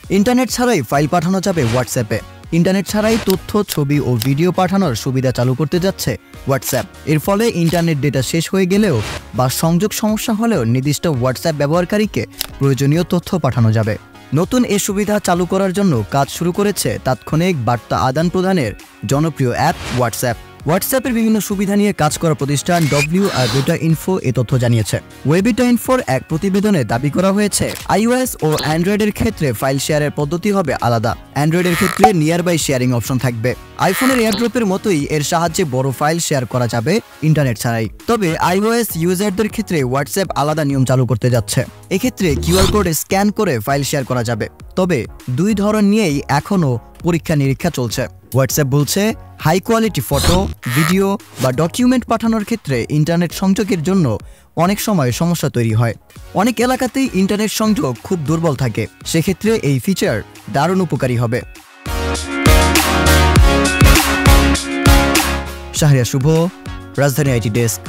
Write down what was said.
Internet ছাড়াই file পাঠানো যাবে হোয়াটসঅ্যাপে। ইন্টারনেট ছাড়াই তথ্য, ছবি ও ভিডিও পাঠানোর সুবিধা চালু করতে যাচ্ছে হোয়াটসঅ্যাপ। এর ফলে ইন্টারনেট ডেটা শেষ হয়ে গেলেও বা সংযোগ সমস্যা হলেও নির্দিষ্ট হোয়াটসঅ্যাপ ব্যবহারকারীকে প্রয়োজনীয় তথ্য পাঠানো যাবে। নতুন এ সুবিধা চালু করার জন্য কাজ শুরু করেছে তাৎক্ষণিক বার্তা আদান প্রদানের জনপ্রিয় অ্যাপ হোয়াটসঅ্যাপ। হোয়াটসঅ্যাপের বিভিন্ন সুবিধা নিয়ে কাজ করা প্রতিষ্ঠান WebInfo ইনফো এ তথ্য জানিয়েছে। WebInfoর এক প্রতিবেদনে দাবি করা হয়েছে, iOS ও অ্যান্ড্রয়েডের ক্ষেত্রে ফাইল শেয়ারের পদ্ধতি হবে আলাদা। অ্যান্ড্রয়েডের ক্ষেত্রে নিয়ারবাই শেয়ারিং অপশন থাকবে। আইফোনের এয়ারড্রপের মতোই এর সাহায্যে বড় ফাইল শেয়ার করা যাবে ইন্টারনেট ছাড়াই। তবে iOS ইউজারদের ক্ষেত্রে হোয়াটসঅ্যাপ আলাদা নিয়ম চালু করতে যাচ্ছে। এক্ষেত্রে QR কোড স্ক্যান করে ফাইল শেয়ার করা যাবে। তবে দুই ধরন নিয়েই এখনও পরীক্ষা নিরীক্ষা চলছে। হোয়াটসঅ্যাপ বলছে, হাই কোয়ালিটি ফটো, ভিডিও বা ডকুমেন্ট পাঠানোর ক্ষেত্রে ইন্টারনেট সংযোগের জন্য অনেক সময় সমস্যা তৈরি হয়। অনেক এলাকাতেই ইন্টারনেট সংযোগ খুব দুর্বল থাকে। সেক্ষেত্রে এই ফিচার দারুণ উপকারী হবে। শাহরিয়ার শুভ, রাজধানী IT ডেস্ক।